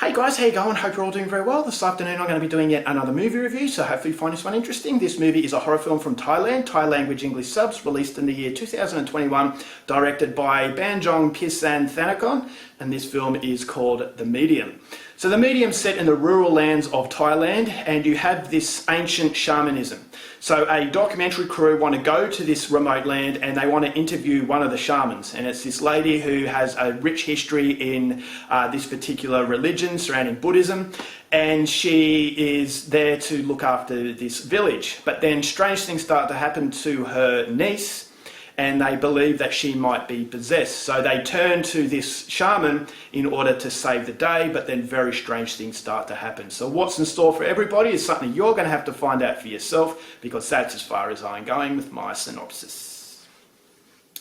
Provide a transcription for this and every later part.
Hey guys, how you going? Hope you're all doing very well. This afternoon I'm going to be doing yet another movie review, so hopefully you find this one interesting. This movie is a horror film from Thailand, Thai language English subs, released in the year 2021, directed by Banjong Pisan Thanakon, and this film is called The Medium. So The Medium is set in the rural lands of Thailand, and you have this ancient shamanism. So a documentary crew want to go to this remote land and they want to interview one of the shamans. And it's this lady who has a rich history in this particular religion surrounding Buddhism. And she is there to look after this village. But then strange things start to happen to her niece, and they believe that she might be possessed. So they turn to this shaman in order to save the day, but then very strange things start to happen. So what's in store for everybody is something you're going to have to find out for yourself, because that's as far as I'm going with my synopsis.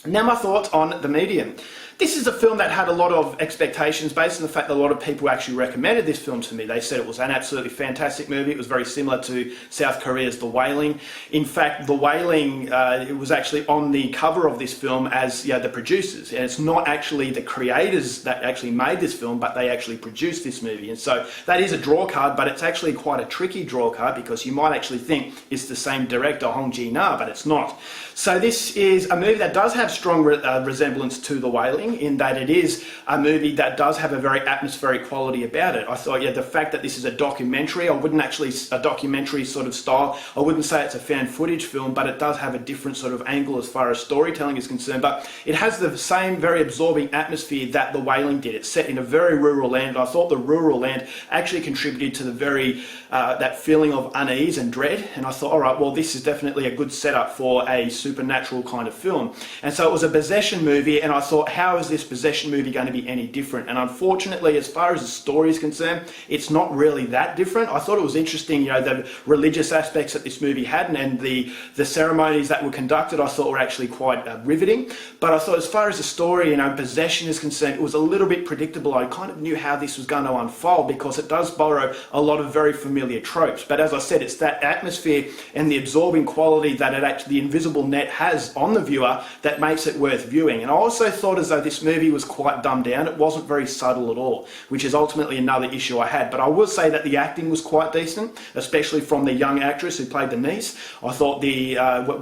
Now my thoughts on The Medium. This is a film that had a lot of expectations based on the fact that a lot of people actually recommended this film to me. They said it was an absolutely fantastic movie. It was very similar to South Korea's The Wailing. In fact, The Wailing, it was actually on the cover of this film as the producers. And it's not actually the creators that actually made this film, but they actually produced this movie. And so that is a draw card, but it's actually quite a tricky draw card because you might actually think it's the same director, Hong Ji-na, but it's not. So this is a movie that does have strong resemblance to The Wailing, in that it is a movie that does have a very atmospheric quality about it. I thought, the fact that this is a documentary, a documentary sort of style, I wouldn't say it's a found footage film, but it does have a different sort of angle as far as storytelling is concerned. But it has the same very absorbing atmosphere that The Wailing did. It's set in a very rural land. I thought the rural land actually contributed to the very, that feeling of unease and dread. And I thought, all right, well, this is definitely a good setup for a supernatural kind of film. And so it was a possession movie, and I thought, how is this possession movie going to be any different? And unfortunately, as far as the story is concerned, it's not really that different. I thought it was interesting, the religious aspects that this movie had, and the ceremonies that were conducted, I thought were actually quite riveting. But I thought as far as the story, possession is concerned, it was a little bit predictable. I kind of knew how this was going to unfold because it does borrow a lot of very familiar tropes. But as I said, it's that atmosphere and the absorbing quality that the invisible net has on the viewer that makes it worth viewing. And I also thought as though this movie was quite dumbed down. It wasn't very subtle at all, which is ultimately another issue I had. But I will say that the acting was quite decent, especially from the young actress who played the niece. I thought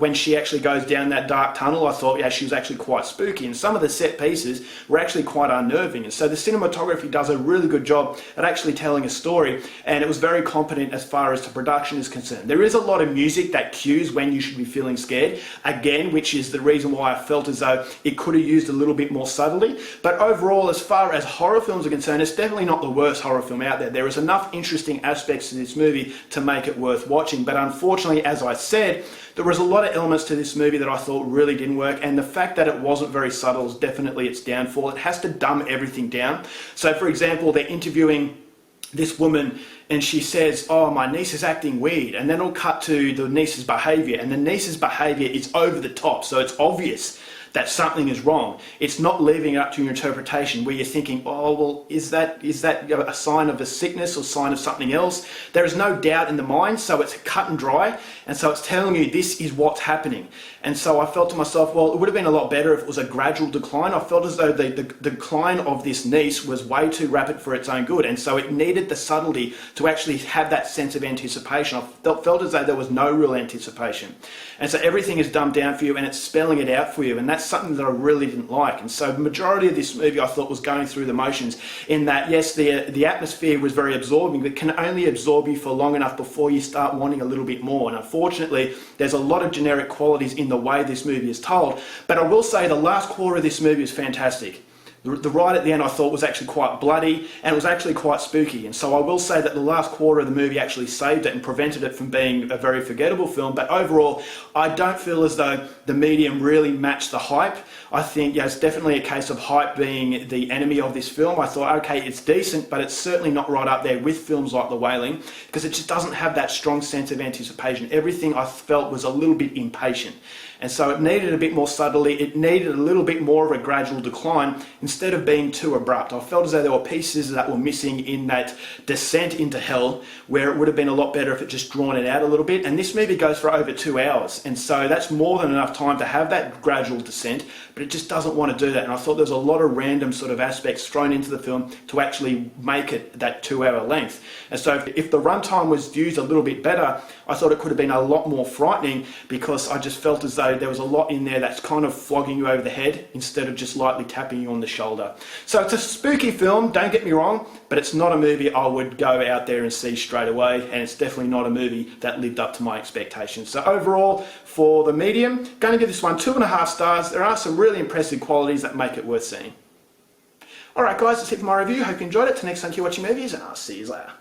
when she actually goes down that dark tunnel, I thought, she was actually quite spooky. And some of the set pieces were actually quite unnerving. And so the cinematography does a really good job at actually telling a story, and it was very competent as far as the production is concerned. There is a lot of music that cues when you should be feeling scared, again, which is the reason why I felt as though it could have used a little bit more subtlety. But overall, as far as horror films are concerned, it's definitely not the worst horror film out there. There is enough interesting aspects to this movie to make it worth watching. But unfortunately, as I said, there was a lot of elements to this movie that I thought really didn't work, and the fact that it wasn't very subtle is definitely its downfall. It has to dumb everything down. So for example, they're interviewing this woman and she says, oh, my niece is acting weird, and then it'll cut to the niece's behaviour, and the niece's behaviour is over the top, so it's obvious that something is wrong. It's not leaving it up to your interpretation where you're thinking, oh, well, is that a sign of a sickness or sign of something else? There is no doubt in the mind, so it's cut and dry, and so it's telling you this is what's happening. And so I felt to myself, well, it would have been a lot better if it was a gradual decline. I felt as though the decline of this niece was way too rapid for its own good, and so it needed the subtlety to actually have that sense of anticipation. I felt as though there was no real anticipation. And so everything is dumbed down for you, and it's spelling it out for you, and that's something that I really didn't like. And so the majority of this movie I thought was going through the motions, in that, yes, the atmosphere was very absorbing, but can only absorb you for long enough before you start wanting a little bit more. And unfortunately, there's a lot of generic qualities in the way this movie is told. But I will say the last quarter of this movie is fantastic. The ride at the end I thought was actually quite bloody, and it was actually quite spooky. And so I will say that the last quarter of the movie actually saved it and prevented it from being a very forgettable film. But overall, I don't feel as though The Medium really matched the hype. I think it's definitely a case of hype being the enemy of this film. I thought, okay, it's decent, but it's certainly not right up there with films like The Wailing, because it just doesn't have that strong sense of anticipation. Everything I felt was a little bit impatient. And so it needed a bit more subtlety. It needed a little bit more of a gradual decline. instead of being too abrupt. I felt as though there were pieces that were missing in that descent into hell, where it would have been a lot better if it just drawn it out a little bit. And this movie goes for over 2 hours, and so that's more than enough time to have that gradual descent, but it just doesn't want to do that. And I thought there's a lot of random sort of aspects thrown into the film to actually make it that 2 hour length. And so if the runtime was used a little bit better, I thought it could have been a lot more frightening, because I just felt as though there was a lot in there that's kind of flogging you over the head instead of just lightly tapping you on the shoulder. So it's a spooky film, don't get me wrong, but it's not a movie I would go out there and see straight away, and it's definitely not a movie that lived up to my expectations. So overall, for the medium, going to give this one 2.5 stars. There are some really impressive qualities that make it worth seeing. Alright guys, that's it for my review. Hope you enjoyed it. Till next time, keep watching movies, and I'll see you later.